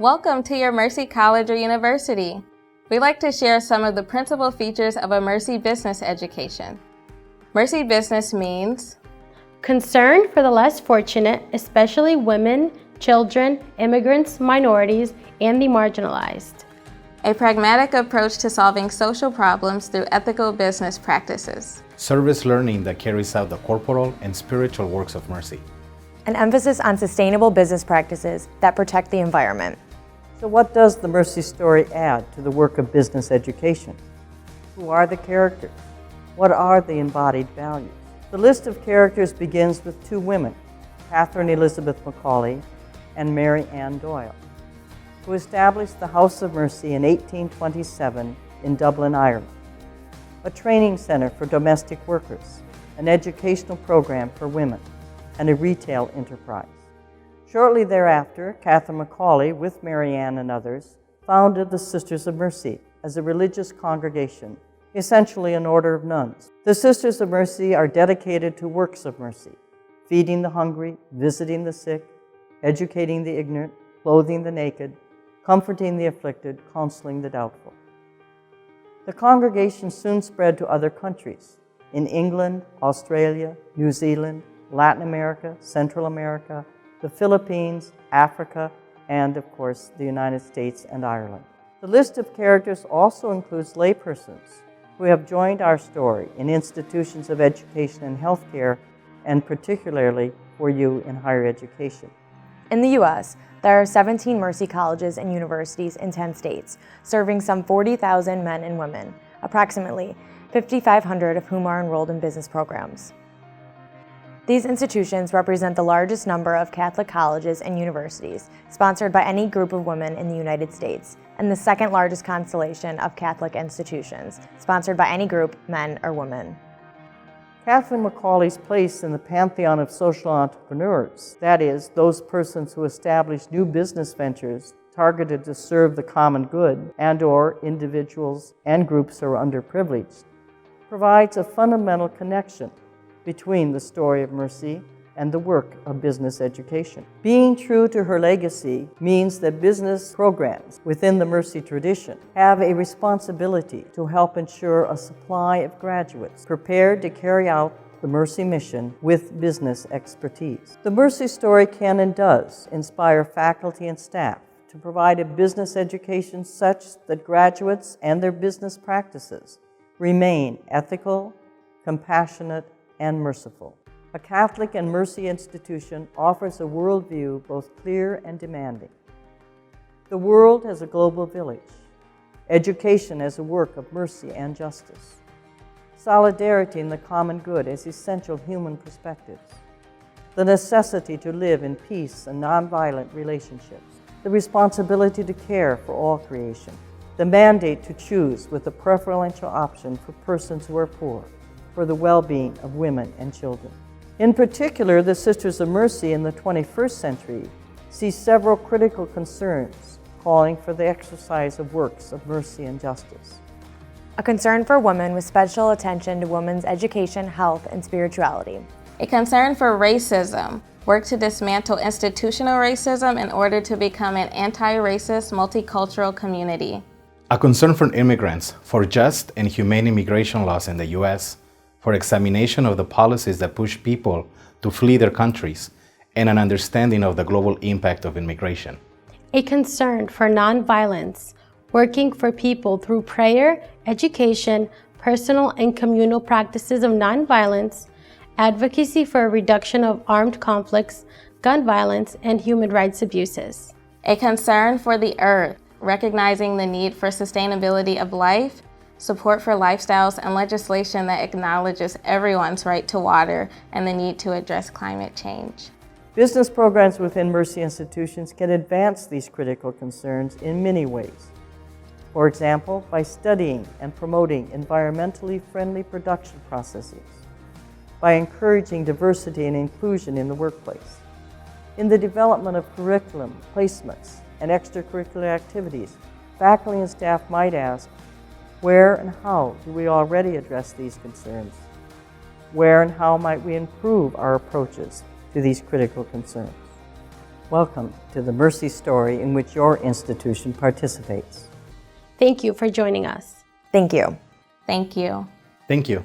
Welcome to your Mercy College or University. We'd like to share some of the principal features of a Mercy Business education. Mercy Business means concern for the less fortunate, especially women, children, immigrants, minorities, and the marginalized. A pragmatic approach to solving social problems through ethical business practices. Service learning that carries out the corporal and spiritual works of mercy. An emphasis on sustainable business practices that protect the environment. So what does the Mercy story add to the work of business education? Who are the characters? What are the embodied values? The list of characters begins with two women, Catherine Elizabeth Macaulay and Mary Ann Doyle, who established the House of Mercy in 1827 in Dublin, Ireland, a training center for domestic workers, an educational program for women, and a retail enterprise. Shortly thereafter, Catherine Macaulay, with Mary Ann and others, founded the Sisters of Mercy as a religious congregation, essentially an order of nuns. The Sisters of Mercy are dedicated to works of mercy, feeding the hungry, visiting the sick, educating the ignorant, clothing the naked, comforting the afflicted, counseling the doubtful. The congregation soon spread to other countries, in England, Australia, New Zealand, Latin America, Central America, the Philippines, Africa, and of course, the United States and Ireland. The list of characters also includes laypersons who have joined our story in institutions of education and healthcare, and particularly for you in higher education. In the U.S., there are 17 Mercy colleges and universities in 10 states, serving some 40,000 men and women, approximately 5,500 of whom are enrolled in business programs. These institutions represent the largest number of Catholic colleges and universities sponsored by any group of women in the United States, and the second largest constellation of Catholic institutions sponsored by any group, men or women. Catherine Macaulay's place in the pantheon of social entrepreneurs, that is, those persons who establish new business ventures targeted to serve the common good and/or individuals and groups who are underprivileged, provides a fundamental connection between the story of mercy and the work of business education. Being true to her legacy means that business programs within the Mercy tradition have a responsibility to help ensure a supply of graduates prepared to carry out the Mercy mission with business expertise. The Mercy story can and does inspire faculty and staff to provide a business education such that graduates and their business practices remain ethical, compassionate, and merciful. A Catholic and Mercy institution offers a worldview both clear and demanding. The world as a global village, education as a work of mercy and justice, solidarity in the common good as essential human perspectives, the necessity to live in peace and nonviolent relationships, the responsibility to care for all creation, the mandate to choose with a preferential option for persons who are poor, for the well-being of women and children. In particular, the Sisters of Mercy in the 21st century see several critical concerns calling for the exercise of works of mercy and justice. A concern for women with special attention to women's education, health, and spirituality. a concern for racism, work to dismantle institutional racism in order to become an anti-racist, multicultural community. A concern for immigrants, for just and humane immigration laws in the U.S., for examination of the policies that push people to flee their countries, and an understanding of the global impact of immigration. A concern for nonviolence, working for people through prayer, education, personal and communal practices of nonviolence, advocacy for a reduction of armed conflicts, gun violence, and human rights abuses. A concern for the earth, recognizing the need for sustainability of life, support for lifestyles, and legislation that acknowledges everyone's right to water and the need to address climate change. Business programs within Mercy institutions can advance these critical concerns in many ways. For example, by studying and promoting environmentally friendly production processes, by encouraging diversity and inclusion in the workplace, in the development of curriculum, placements, and extracurricular activities. Faculty and staff might ask, where and how do we already address these concerns? Where and how might we improve our approaches to these critical concerns? Welcome to the Mercy story in which your institution participates. Thank you for joining us. Thank you. Thank you. Thank you.